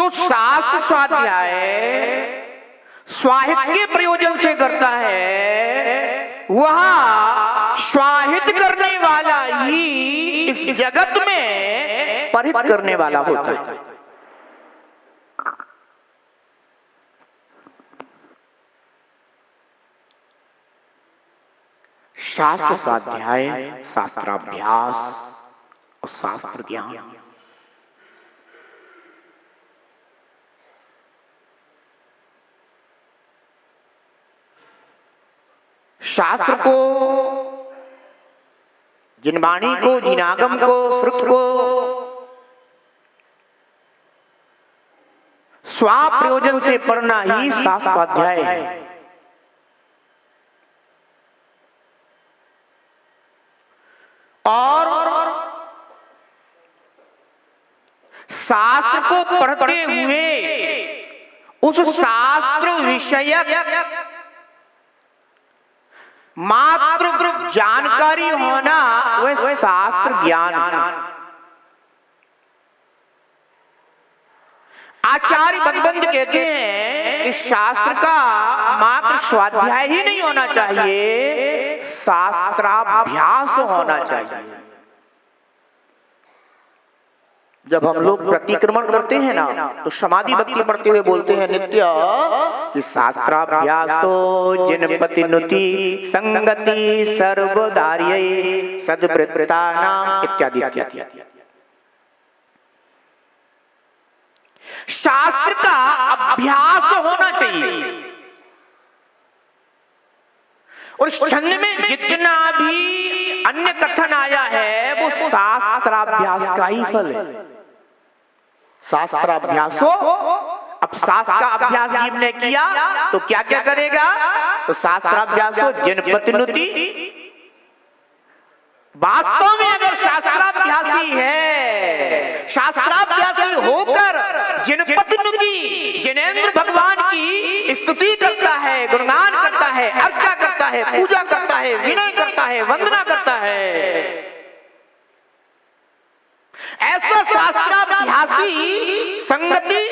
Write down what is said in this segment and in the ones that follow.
जो शास्त्र स्वाध्याय स्वाहित के प्रयोजन से करता है, वह स्वाहित करने वाला ही इस जगत में परिहित करने वाला होता है। शास्त्र स्वाध्याय, शास्त्राभ्यास और शास्त्र ज्ञान, शास्त्र को, जिन वाणी को, जिन आगम को, श्रुत को स्वप्रयोजन से पढ़ना ही शास्त्र स्वाध्याय है। और शास्त्र को पढ़ते हुए उस शास्त्र विषयक मात्र जानकारी होना वह शास्त्र ज्ञान। आचार्य भगवंत कहते हैं कि शास्त्र का मात्र स्वाध्याय ही नहीं होना चाहिए, शास्त्राभ्यास होना चाहिए। जब हम लोग प्रतिक्रमण करते हैं ना, तो समाधि भक्ति पढ़ते हुए बोलते हैं नित्य कि शास्त्राभ्यासो जिनपतिनुति संगति सर्वदार्ये सद्वृत्तानाम इत्यादि इत्यादि। शास्त्र का अभ्यास होना चाहिए और छंद में जितना भी अन्य कथन आया है वो शास्त्राभ्यास का ही फल है। शास्त्राभ्यासो, अब शास्त्र का अभ्यास जीव ने किया तो क्या क्या करेगा? तो शास्त्राभ्यासो जनपतिनुति, वास्तव में अगर शास्त्राभ्यासी है, शास्त्राभ्यासी होकर जनपतिनुति जिनेंद्र भगवान की स्तुति करता है, गुणगान करता है, अर्चा करता है, पूजा करता है, विनय करता है, वंदना करता है, ऐसा शास्त्राभ्यासी संगति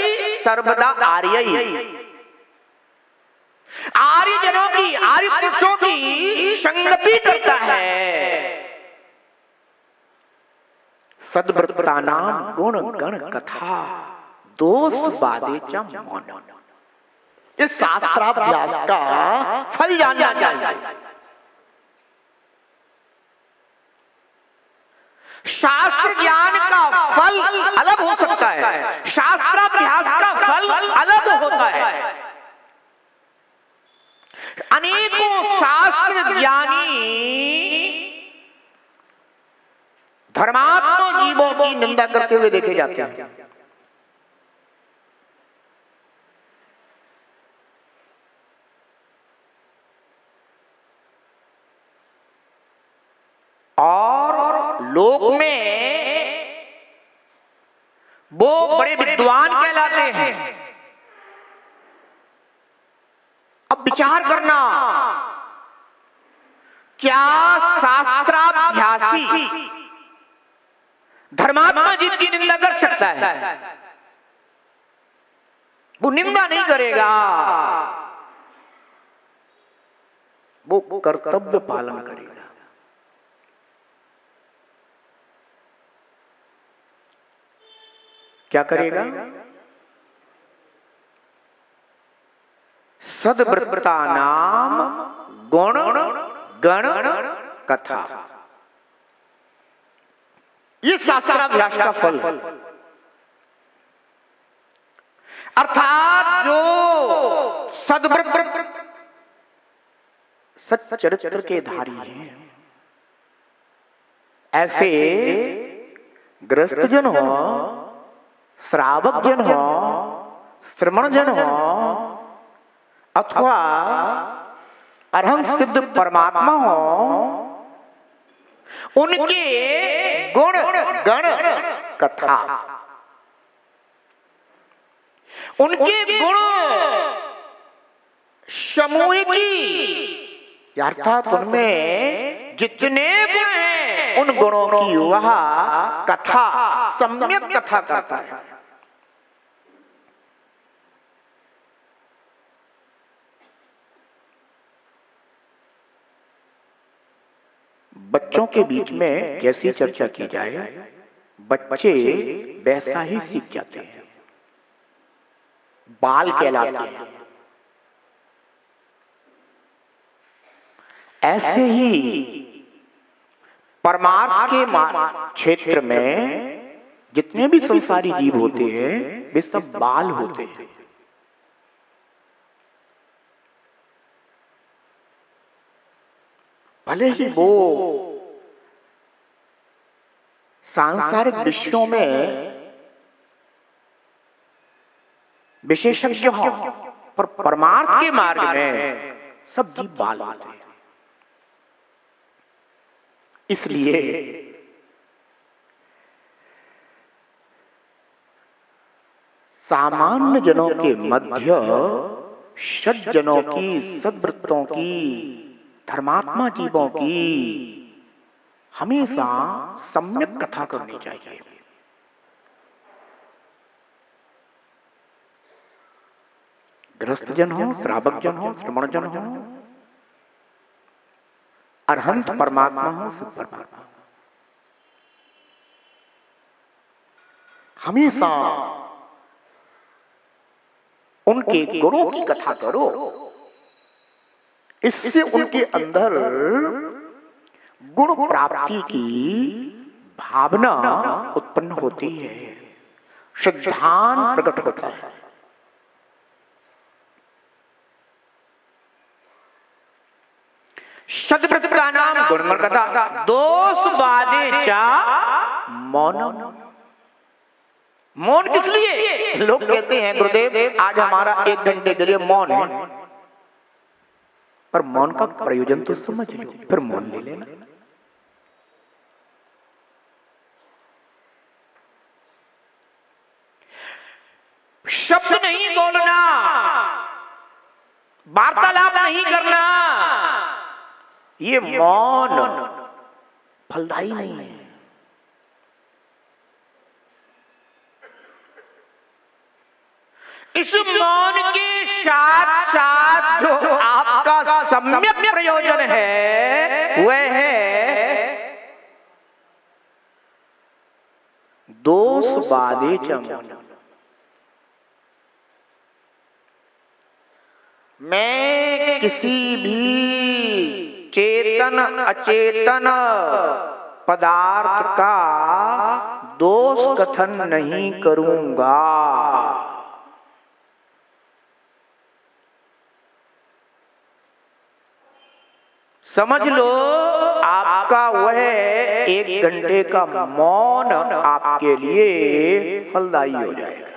सर्वदा आर्य ही, आर्य जनों की, आर्य पुरुषों की संगति करता है। सद्वृत्तानाम गुण गण कथा दोष बाधे च मौन। इस शास्त्राभ्यास का फल जानना चाहिए। शास्त्र ज्ञान का फल अलग हो सकता है, शास्त्राभ्यास का फल अलग होता है। अनेकों शास्त्र ज्ञानी धर्मात्म जीवों की निंदा करते हुए देखे जाते हैं। और लोक में वो बड़े विद्वान कहलाते हैं। अब विचार करना, क्या शास्त्राभ्यासी धर्मात्मा जीव की निंदा कर सकता है? वो निंदा नहीं करेगा, वो कर्तव्य पालन करेगा। क्या करेगा? सद्वृत्तानाम गुण गण कथा, ये शास्त्राभ्यास का फल। अर्थात जो सद्वृत्त सच्चरित्र के धारी हैं, ऐसे गृहस्थ जन हो, श्रावक जन हो, श्रमण जन हो, अथवा अरहंत सिद्ध परमात्मा हो, उनके गुण गण कथा, उनके गुण समूहिकी, अर्थात उनमें जितने गुण हैं उन गुणों की वह कथा, सम्यक कथा करता है। बच्चों के बीच में जैसी चर्चा की जाए बच्चे वैसा ही सीख जाते हैं, बाल कहलाते हैं। ऐसे ही परमार्थ के क्षेत्र में जितने भी संसारी जीव होते हैं वे सब बाल होते हैं। भले ही वो सांसारिक विषयों में विशेषज्ञ हो, पर परमार्थ के मार्ग में सब जीव बाल होते हैं। इसलिए सामान्य जनों के मध्य सज्जनों की, सद्वृत्तों की, धर्मात्मा जीवों की हमेशा सम्यक कथा करनी चाहिए। गृहस्थ जन हो, श्रावक जन हो, श्रमण जन हो, अरहंत परमात्मा हो, सत परमात्मा, हमेशा उनके गुणों की कथा करो। इससे उनके अंदर गुण प्राप्ति की भावना उत्पन्न होती है, श्रद्धान प्रकट होता है। सद्वृत्त का नाम गुणगण कथा, दोष बाधे चा मौनम। मौन किस लिए? लोग कहते हैं गुरुदेव आज हमारा 1 घंटे के लिए मौन है, पर मौन का प्रयोजन तो समझ लो, फिर मौन ले लेना। शब्द नहीं बोलना, वार्तालाप नहीं करना, ये मौन फलदायी नहीं है। इस मौन के साथ साथ जो आपका सम्यक प्रयोजन है वह है दोष बाधे च मौनम। मैं किसी भी चेतन अचेतन पदार्थ का दोष कथन नहीं करूंगा। समझ लो आपका वह 1 घंटे का मौन आपके लिए फलदायी हो जाएगा।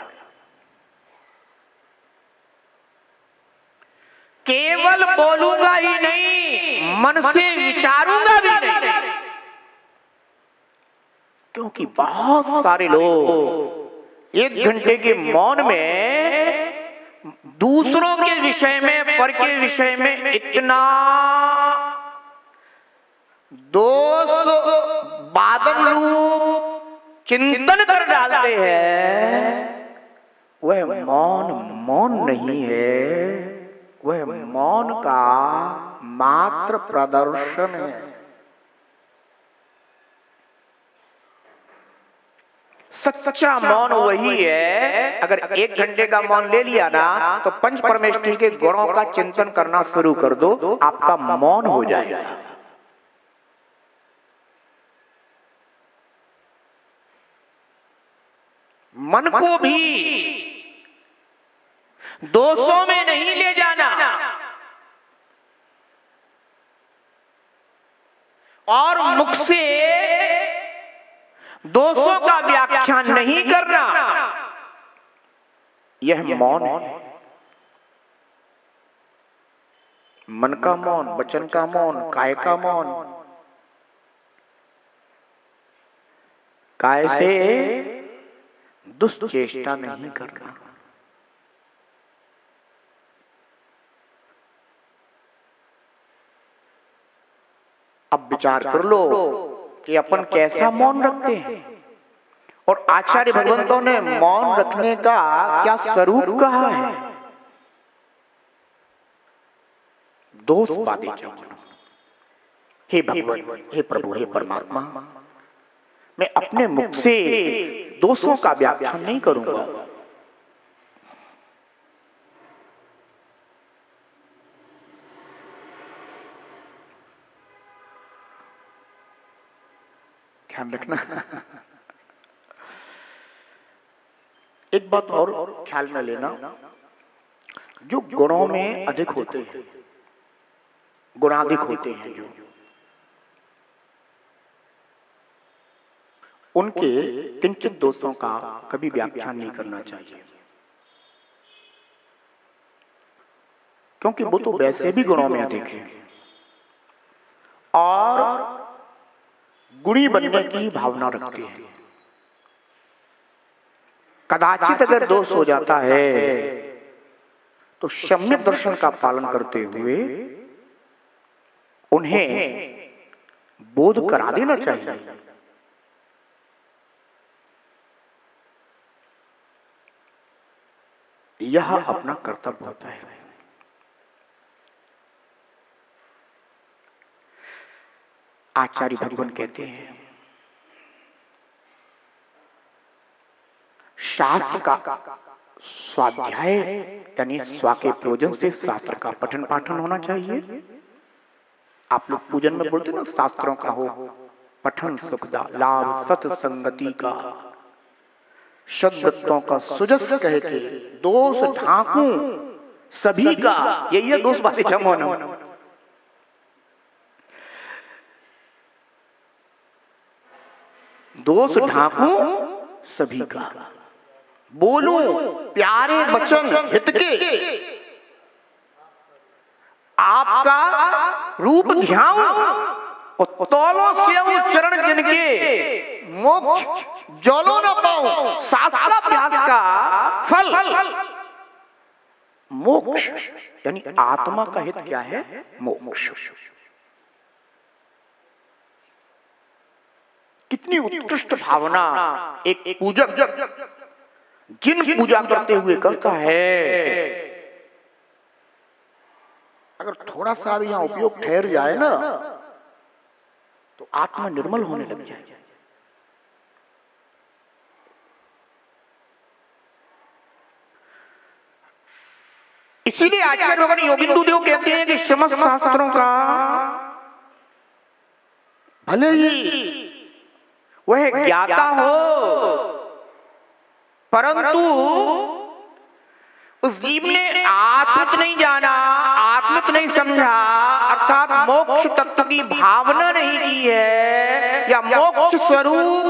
केवल बोलूंगा ही नहीं, मन से विचारूंगा भी नहीं, क्योंकि बहुत सारे लोग 1 घंटे के मौन में दूसरों के विषय में, पर के विषय में इतना दोष बादल रूप चिंतन कर डालते हैं, वह मौन नहीं है, वह मौन का मात्र प्रदर्शन है। सच्चा मौन वही है, अगर 1 घंटे का मौन ले लिया ना तो पंच परमेष्ठी के गुणों का चिंतन करना शुरू कर दो, आपका मौन हो जाएगा। मन को भी दोषों में नहीं ले जाना और मुख से दोषों का व्याख्यान नहीं करना, यह मौन है। मन का मौन, वचन का मौन, काय का मौन। काय से दुष्चेष्टा नहीं करना। अब विचार कर लो कि अपन कैसा मौन रखते हैं, और आचार्य भगवंतों ने मौन रखने का क्या स्वरूप कहा है। दोष बाधे च मौनम। हे भगवान, हे प्रभु, हे परमात्मा, मैं अपने मुख से दोषों का व्याख्यान नहीं करूंगा। ध्यान रखना। एक बात और ख्याल में लेना, जो गुणों में अधिक होते हैं, गुणाधिक होते हैं, जो उनके किंचित दोषों का कभी व्याख्यान नहीं करना चाहिए, क्योंकि वो तो वैसे भी गुणों में अधिक है और गुणी बनने की भावना रखते हैं। कदाचित अगर दोष हो जाता है तो सम्यक दर्शन का पालन करते हुए उन्हें बोध करा देना चाहिए। यह अपना कर्तव्य होता है। आचार्य भगवान कहते हैं, शास्त्र का स्वाध्याय यानी स्वा के प्रयोजन से शास्त्र का पठन पाठन होना चाहिए। आप लोग पूजन में बोलते ना, शास्त्रों का हो पठन सुखदा लाभ सत्संगति का, शब्दों का सुजस कह के दोष ढांकू सभी का, यही है दोष बातें जमोना। दोष ढांकू सभी का, बोलूं प्यारे वचन हित के, आपका रूप ध्यान और तौलों से चरण जिनके मोक्ष जलो न पाऊं। शास्त्राभ्यास का फल मोक्ष, यानी आत्मा का हित क्या है? मोक्ष। कितनी उत्कृष्ट भावना एक पूजक जिन पूजा करते हुए करता है, अगर थोड़ा सा भी यहां उपयोग ठहर जाए ना तो आत्मा निर्मल होने लग जाए। इसीलिए आचार्य भगवान योगिंदु देव कहते हैं कि समस्त शास्त्रों का भले ही वह ज्ञाता हो, परंतु उस जीव ने आत्मित नहीं जाना, आत्मित नहीं समझा, अर्थात मोक्ष तत्व की भावना नहीं की है, या मोक्ष स्वरूप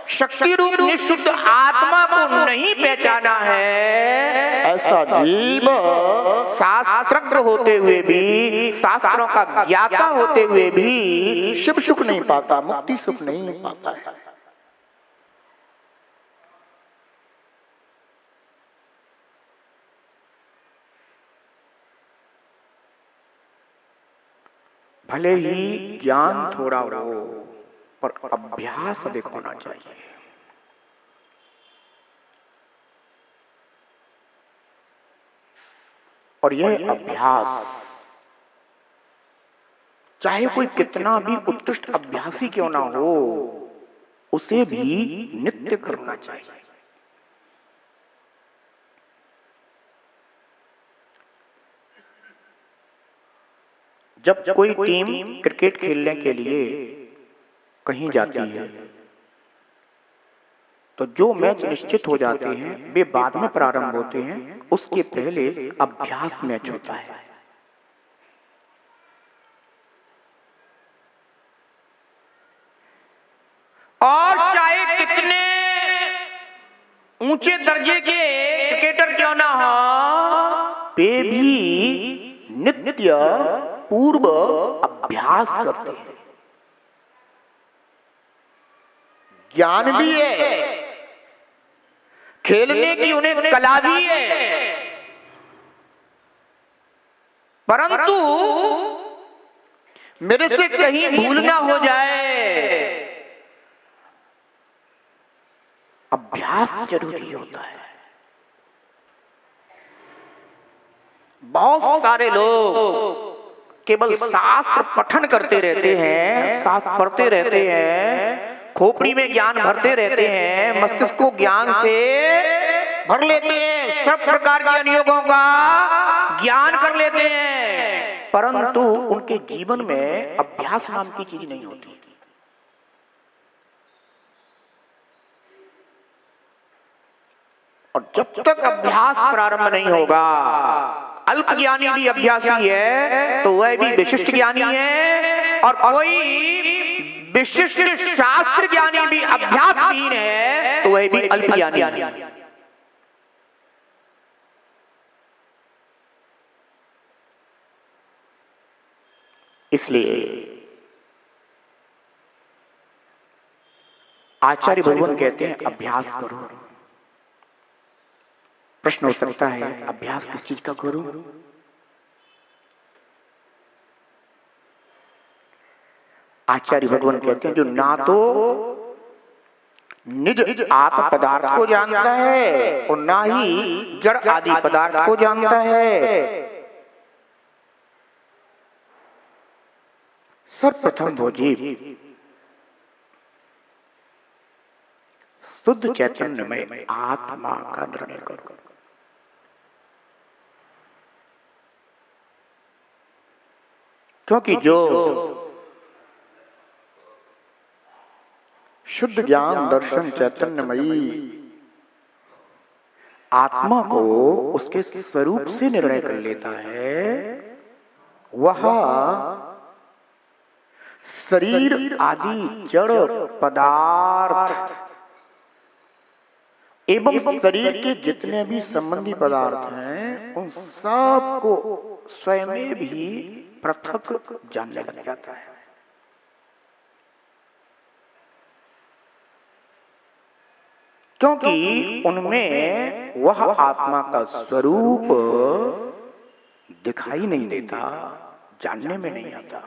शक्ति रूप निःशुद्ध आत्मा को नहीं पहचाना है, ऐसा जीव शास्त्रज्ञ होते हुए भी, शास्त्रों का ज्ञाता होते हुए भी शिव सुख नहीं पाता, मुक्ति सुख नहीं पाता है। भले ही ज्ञान थोड़ा हो पर अभ्यास अधिक होना चाहिए। और यह अभ्यास चाहे कोई कितना भी उत्कृष्ट अभ्यासी क्यों ना हो, उसे भी नित्य करना चाहिए। जब कोई टीम क्रिकेट खेलने के लिए कहीं जाती है तो जो मैच निश्चित हो जाते हैं वे बाद में प्रारंभ होते हैं, उसके पहले अभ्यास मैच होता है। और चाहे कितने ऊंचे दर्जे के क्रिकेटर क्यों ना हो, वे भी नित्य पूर्व अभ्यास करते हैं। ज्ञान भी है, खेलने की उन्हें कला भी है, परंतु मेरे से कहीं भूल ना हो जाए, अभ्यास जरूरी होता है। बहुत सारे लोग केवल शास्त्र पठन करते रहते हैं, शास्त्र पढ़ते रहते हैं, खोपड़ी में ज्ञान भरते रहते हैं, मस्तिष्क को ज्ञान से भर लेते हैं, सब प्रकार के अनुयोगों का ज्ञान कर लेते हैं, परंतु उनके जीवन में अभ्यास नाम की चीज नहीं होती। और जब तक अभ्यास प्रारंभ नहीं होगा, अल्प ज्ञानी भी अभ्यासी है तो वह भी विशिष्ट ज्ञानी है, और कोई विशिष्ट शास्त्र ज्ञानी भी अभ्यासहीन है तो वह भी अल्प ज्ञानी है। इसलिए आचार्य भगवान कहते हैं अभ्यास करो। प्रश्न हो सकता है अभ्यास किस चीज का करूं? आचार्य भगवान कहते हैं जो ना तो निज आत्म पदार्थ को जानता है और ना ही जड़ आदि पदार्थ को जानता है। सर्वप्रथम वो जीव शुद्ध चैतन्य में आत्मा का निर्णय करो। क्योंकि जो शुद्ध ज्ञान दर्शन चैतन्यमयी आत्मा को उसके स्वरूप से निर्णय कर लेता है, वह शरीर आदि जड़ पदार्थ एवं शरीर के जितने भी संबंधी पदार्थ हैं उन सब को स्वयं भी पृथक जानने लग जाता है। क्योंकि उनमें वह आत्मा का स्वरूप दिखाई नहीं देता, जानने में नहीं आता।